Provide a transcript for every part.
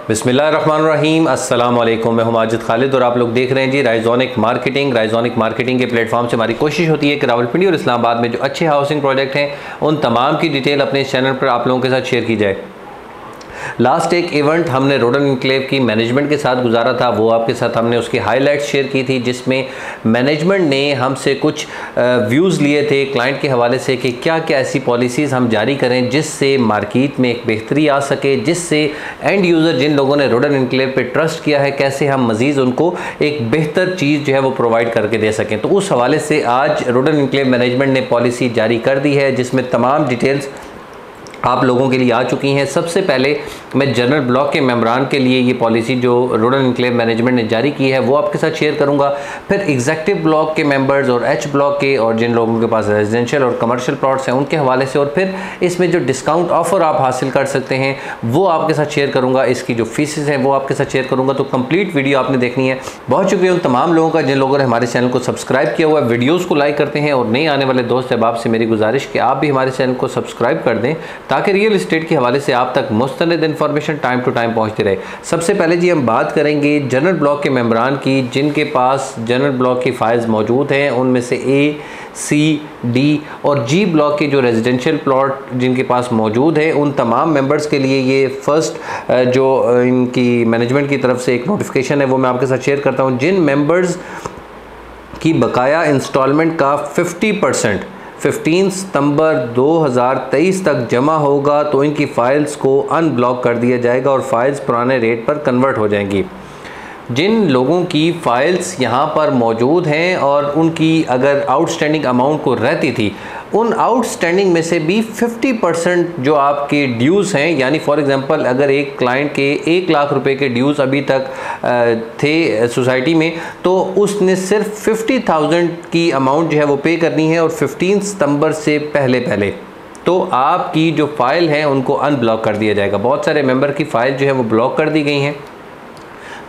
बिस्मिल्लाहिर्रहमानिर्रहीम, अस्सलाम वालेकुम। मैं हूं माजिद खालिद और आप लोग देख रहे हैं जी राइजोनिक मार्केटिंग। राइजोनिक मार्केटिंग के प्लेटफॉर्म से हमारी कोशिश होती है कि रावलपिंडी और इस्लामाबाद में जो अच्छे हाउसिंग प्रोजेक्ट हैं उन तमाम की डिटेल अपने इस चैनल पर आप लोगों के साथ शेयर की जाए। लास्ट एक इवेंट हमने रोडन इनक्लेव की मैनेजमेंट के साथ गुजारा था, वो आपके साथ हमने उसकी हाईलाइट्स शेयर की थी, जिसमें मैनेजमेंट ने हमसे कुछ व्यूज़ लिए थे क्लाइंट के हवाले से कि क्या क्या ऐसी पॉलिसीज़ हम जारी करें जिससे मार्केट में एक बेहतरी आ सके, जिससे एंड यूज़र जिन लोगों ने रोडन इनक्लेव पे ट्रस्ट किया है कैसे हम मज़ीद उनको एक बेहतर चीज़ जो है वो प्रोवाइड करके दे सकें। तो उस हवाले से आज रोडन इनक्लेव मैनेजमेंट ने पॉलिसी जारी कर दी है जिसमें तमाम डिटेल्स आप लोगों के लिए आ चुकी हैं। सबसे पहले मैं जनरल ब्लॉक के मेंबरान के लिए ये पॉलिसी जो रोडन इनक्लेव मैनेजमेंट ने जारी की है वो आपके साथ शेयर करूंगा। फिर एग्जीक्यूटिव ब्लॉक के मेंबर्स और एच ब्लॉक के और जिन लोगों के पास रेजिडेंशियल और कमर्शियल प्लॉट्स हैं उनके हवाले से, और फिर इसमें जो डिस्काउंट ऑफर आप हासिल कर सकते हैं वो आपके साथ शेयर करूँगा। इसकी जो फीसेस हैं वो आपके साथ शेयर करूँगा। तो कंप्लीट वीडियो आपने देखनी है। बहुत शुक्रिया उन तमाम लोगों का जिन लोगों ने हमारे चैनल को सब्सक्राइब किया हुआ है, वीडियोज़ को लाइक करते हैं, और नए आने वाले दोस्त अहबाब से मेरी गुजारिश कि आप भी हमारे चैनल को सब्सक्राइब कर दें ताकि रियल इस्टेट के हवाले से आप तक मुस्तनद इन्फॉर्मेशन टाइम टू टाइम पहुंचती रहे। सबसे पहले जी हम बात करेंगे जनरल ब्लॉक के मेंबरान की जिनके पास जनरल ब्लॉक की फाइल्स मौजूद हैं। उनमें से ए, सी, डी और जी ब्लॉक के जो रेजिडेंशियल प्लॉट जिनके पास मौजूद है उन तमाम मेंबर्स के लिए ये फर्स्ट जो इनकी मैनेजमेंट की तरफ से एक नोटिफिकेशन है वो मैं आपके साथ शेयर करता हूँ। जिन मेंबर्स की बकाया इंस्टॉलमेंट का 50% 15 सितंबर 2023 तक जमा होगा तो इनकी फ़ाइल्स को अनब्लॉक कर दिया जाएगा और फाइल्स पुराने रेट पर कन्वर्ट हो जाएंगी। जिन लोगों की फ़ाइल्स यहाँ पर मौजूद हैं और उनकी अगर आउटस्टैंडिंग अमाउंट को रहती थी, उन आउटस्टैंडिंग में से भी 50% जो आपके ड्यूज़ हैं, यानी फॉर एग्जांपल अगर एक क्लाइंट के 1 लाख रुपए के ड्यूज़ अभी तक थे सोसाइटी में तो उसने सिर्फ 50,000 की अमाउंट जो है वो पे करनी है और 15 सितंबर से पहले तो आपकी जो फ़ाइल है उनको अनब्लॉक कर दिया जाएगा। बहुत सारे मेंबर की फ़ाइल जो है वो ब्लॉक कर दी गई हैं,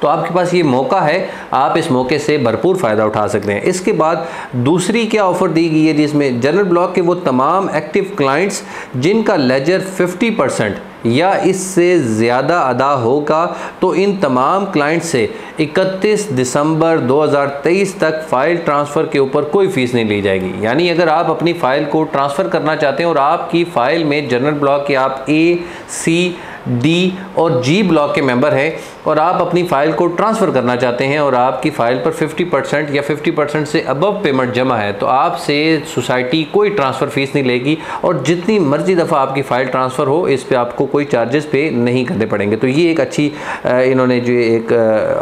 तो आपके पास ये मौका है, आप इस मौके से भरपूर फ़ायदा उठा सकते हैं। इसके बाद दूसरी क्या ऑफ़र दी गई है जिसमें जनरल ब्लॉक के वो तमाम एक्टिव क्लाइंट्स जिनका लेजर 50% या इससे ज़्यादा अदा होगा तो इन तमाम क्लाइंट से 31 दिसंबर 2023 तक फ़ाइल ट्रांसफ़र के ऊपर कोई फ़ीस नहीं ली जाएगी। यानी अगर आप अपनी फ़ाइल को ट्रांसफ़र करना चाहते हैं और आपकी फ़ाइल में जनरल ब्लॉक के आप ए, सी, डी और जी ब्लॉक के मेंबर हैं और आप अपनी फ़ाइल को ट्रांसफ़र करना चाहते हैं और आपकी फ़ाइल पर 50% या 50% से अबव पेमेंट जमा है तो आपसे सोसाइटी कोई ट्रांसफ़र फ़ीस नहीं लेगी और जितनी मर्ज़ी दफ़ा आपकी फ़ाइल ट्रांसफ़र हो इस पर आपको कोई चार्जेस पे नहीं करने पड़ेंगे। तो ये एक अच्छी इन्होंने जो एक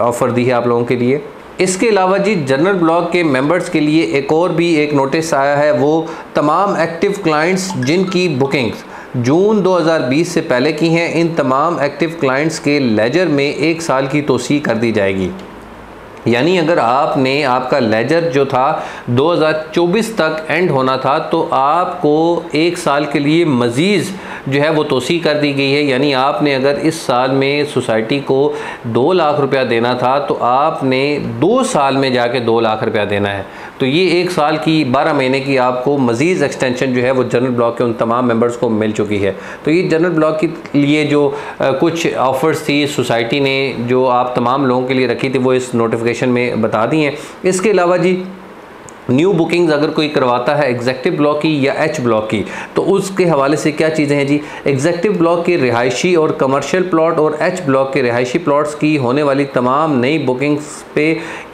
ऑफ़र दी है आप लोगों के लिए। इसके अलावा जी जनरल ब्लॉक के मेंबर्स के लिए एक और भी एक नोटिस आया है, वो तमाम एक्टिव क्लाइंट्स जिनकी बुकिंग्स जून 2020 से पहले की हैं, इन तमाम एक्टिव क्लाइंट्स के लेजर में 1 साल की तोसी कर दी जाएगी। यानी अगर आपने आपका लेजर जो था 2024 तक एंड होना था तो आपको 1 साल के लिए मज़ीद जो है वो तोसी कर दी गई है। यानी आपने अगर इस साल में सोसाइटी को 2 लाख रुपया देना था तो आपने 2 साल में जाके 2 लाख रुपया देना है। तो ये 1 साल की 12 महीने की आपको मज़ीद एक्सटेंशन जो है वो जनरल ब्लॉक के उन तमाम मेंबर्स को मिल चुकी है। तो ये जनरल ब्लॉक के लिए जो कुछ ऑफ़र्स थी सोसाइटी ने जो आप तमाम लोगों के लिए रखी थी वो इस नोटिफिकेशन में बता दी हैं। इसके अलावा जी न्यू बुकिंग्स अगर कोई करवाता है एग्जीक्यूटिव ब्लॉक की या एच ब्लॉक की तो उसके हवाले से क्या चीज़ें हैं जी। एग्जीक्यूटिव ब्लॉक के रिहायशी और कमर्शियल प्लॉट और एच ब्लॉक के रिहायशी प्लॉट्स की होने वाली तमाम नई बुकिंग्स पे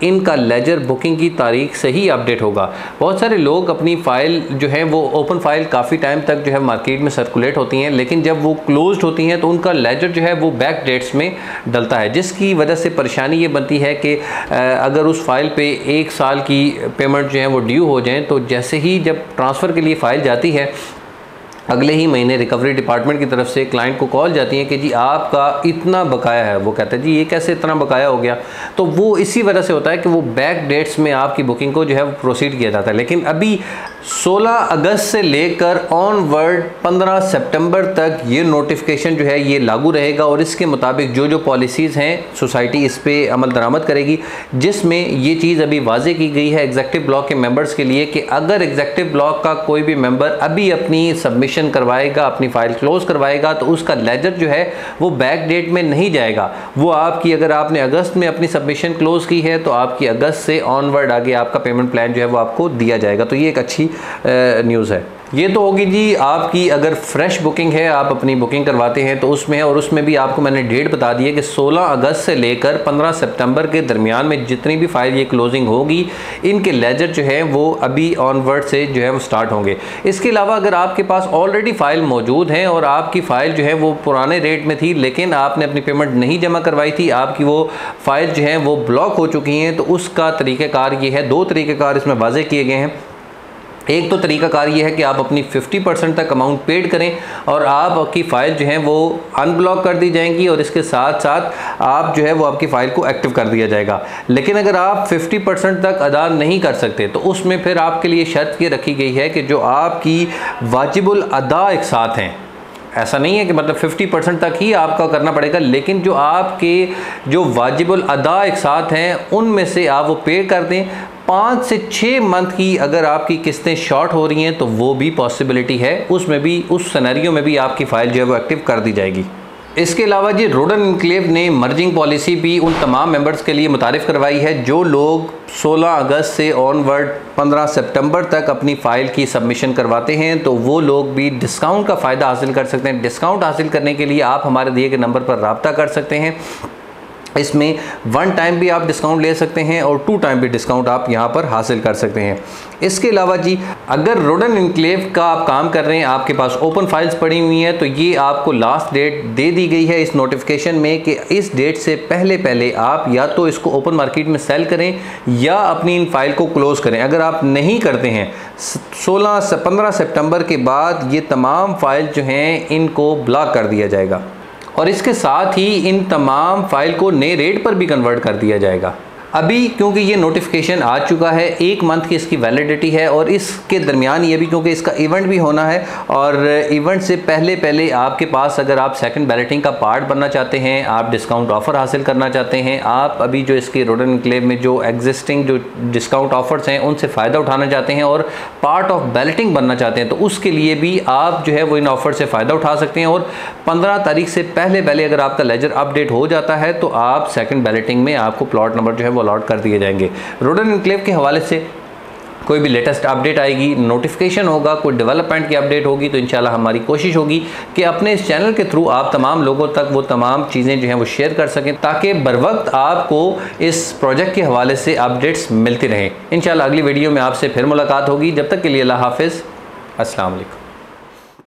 इनका लेजर बुकिंग की तारीख से ही अपडेट होगा। बहुत सारे लोग अपनी फ़ाइल जो है वो ओपन फ़ाइल काफ़ी टाइम तक जो है मार्केट में सर्कुलेट होती हैं, लेकिन जब वो क्लोज्ड होती हैं तो उनका लेजर जो है वो बैक डेट्स में डलता है, जिसकी वजह से परेशानी ये बनती है कि अगर उस फाइल पे 1 साल की पेमेंट वो ड्यू हो जाएं तो जैसे ही जब ट्रांसफ़र के लिए फ़ाइल जाती है अगले ही महीने रिकवरी डिपार्टमेंट की तरफ से क्लाइंट को कॉल जाती है कि जी आपका इतना बकाया है। वो कहता है जी ये कैसे इतना बकाया हो गया, तो वो इसी वजह से होता है कि वो बैक डेट्स में आपकी बुकिंग को जो है वो प्रोसीड किया जाता है। लेकिन अभी 16 अगस्त से लेकर ऑनवर्ड 15 सितंबर तक ये नोटिफिकेशन जो है ये लागू रहेगा और इसके मुताबिक जो जो पॉलिसीज़ हैं सोसाइटी इस पे अमल दरामद करेगी, जिसमें ये चीज़ अभी वाजे की गई है एग्जीक्यूटिव ब्लॉक के मेंबर्स के लिए कि अगर एग्जीक्यूटिव ब्लॉक का कोई भी मेंबर अभी अपनी सबमिशन करवाएगा, अपनी फ़ाइल क्लोज़ करवाएगा, तो उसका लेजर जो है वो बैक डेट में नहीं जाएगा। वो आपकी, अगर आपने अगस्त में अपनी सबमिशन क्लोज़ की है तो आपकी अगस्त से ऑनवर्ड आगे आपका पेमेंट प्लान जो है वो आपको दिया जाएगा। तो ये एक अच्छी न्यूज़ है। ये तो होगी जी आपकी अगर फ्रेश बुकिंग है, आप अपनी बुकिंग करवाते हैं तो उसमें है, और उसमें भी आपको मैंने डेट बता दी है कि 16 अगस्त से लेकर 15 सितंबर के दरमियान में जितनी भी फाइल ये क्लोजिंग होगी, इनके लेजर जो है वो अभी ऑनवर्ड से जो है वो स्टार्ट होंगे। इसके अलावा अगर आपके पास ऑलरेडी फ़ाइल मौजूद है और आपकी फ़ाइल जो है वो पुराने रेट में थी लेकिन आपने अपनी पेमेंट नहीं जमा करवाई थी, आपकी वो फ़ाइल जो है वो ब्लॉक हो चुकी हैं, तो उसका तरीक़ाकार ये है, दो तरीक़ाकार इसमें वाज़े किए गए हैं। एक तो तरीकाकार ये है कि आप अपनी 50% तक अमाउंट पेड करें और आपकी फ़ाइल जो है वो अनब्लॉक कर दी जाएंगी और इसके साथ साथ आप जो है वो आपकी फ़ाइल को एक्टिव कर दिया जाएगा। लेकिन अगर आप 50% तक अदा नहीं कर सकते तो उसमें फिर आपके लिए शर्त ये रखी गई है कि जो आपकी वाजिबुल अदा एक साथ हैं, ऐसा नहीं है कि मतलब 50% तक ही आपका करना पड़ेगा, लेकिन जो आपके जो वाजिबुल अदा एक साथ हैं उनमें से आप वो पे कर दें। 5 से 6 मंथ की अगर आपकी किस्तें शॉर्ट हो रही हैं तो वो भी पॉसिबिलिटी है, उसमें भी, उस सिनेरियो में भी आपकी फ़ाइल जो है वो एक्टिव कर दी जाएगी। इसके अलावा जी रोडन इनक्लेव ने मर्जिंग पॉलिसी भी उन तमाम मेंबर्स के लिए मुतारिफ़ करवाई है जो लोग 16 अगस्त से ऑनवर्ड 15 सितंबर तक अपनी फ़ाइल की सबमिशन करवाते हैं, तो वो लोग भी डिस्काउंट का फ़ायदा हासिल कर सकते हैं। डिस्काउंट हासिल करने के लिए आप हमारे दिए गए नंबर पर रब्ता कर सकते हैं। इसमें 1 टाइम भी आप डिस्काउंट ले सकते हैं और 2 टाइम भी डिस्काउंट आप यहां पर हासिल कर सकते हैं। इसके अलावा जी अगर रोडन इनक्लेव का आप काम कर रहे हैं, आपके पास ओपन फाइल्स पड़ी हुई हैं, तो ये आपको लास्ट डेट दे दी गई है इस नोटिफिकेशन में कि इस डेट से पहले आप या तो इसको ओपन मार्केट में सेल करें या अपनी इन फाइल को क्लोज़ करें। अगर आप नहीं करते हैं 15 सितंबर के बाद ये तमाम फाइल जो हैं इनको ब्लॉक कर दिया जाएगा और इसके साथ ही इन तमाम फाइल को नए रेट पर भी कन्वर्ट कर दिया जाएगा। अभी क्योंकि ये नोटिफिकेशन आ चुका है, 1 मंथ की इसकी वैलिडिटी है और इसके दरमियान ये भी क्योंकि इसका इवेंट भी होना है और इवेंट से पहले आपके पास अगर आप सेकंड बैलेटिंग का पार्ट बनना चाहते हैं, आप डिस्काउंट ऑफ़र हासिल करना चाहते हैं, आप अभी जो इसके रोडन इनक्लेव में जो एग्जिस्टिंग जो डिस्काउंट ऑफर्स हैं उनसे फ़ायदा उठाना चाहते हैं और पार्ट ऑफ बैलेटिंग बनना चाहते हैं, तो उसके लिए भी आप जो है वो इन ऑफ़र से फ़ायदा उठा सकते हैं। और 15 तारीख से पहले अगर आपका लेजर अपडेट हो जाता है तो आप सेकंड बैलेटिंग में आपको प्लॉट नंबर जो है अलॉट कर दिए जाएंगे। रोडन इनक्लेव के हवाले से कोई भी लेटेस्ट अपडेट आएगी, नोटिफिकेशन होगा, कोई डेवलपमेंट की अपडेट होगी, तो इंशाल्लाह हमारी कोशिश होगी कि अपने इस चैनल के थ्रू आप तमाम लोगों तक वो तमाम चीज़ें जो हैं वो शेयर कर सकें ताकि बर वक्त आपको इस प्रोजेक्ट के हवाले से अपडेट्स मिलती रहें। इंशाल्लाह अगली वीडियो में आपसे फिर मुलाकात होगी। जब तक के लिए अल्लाह हाफिज़, अस्सलाम वालेकुम।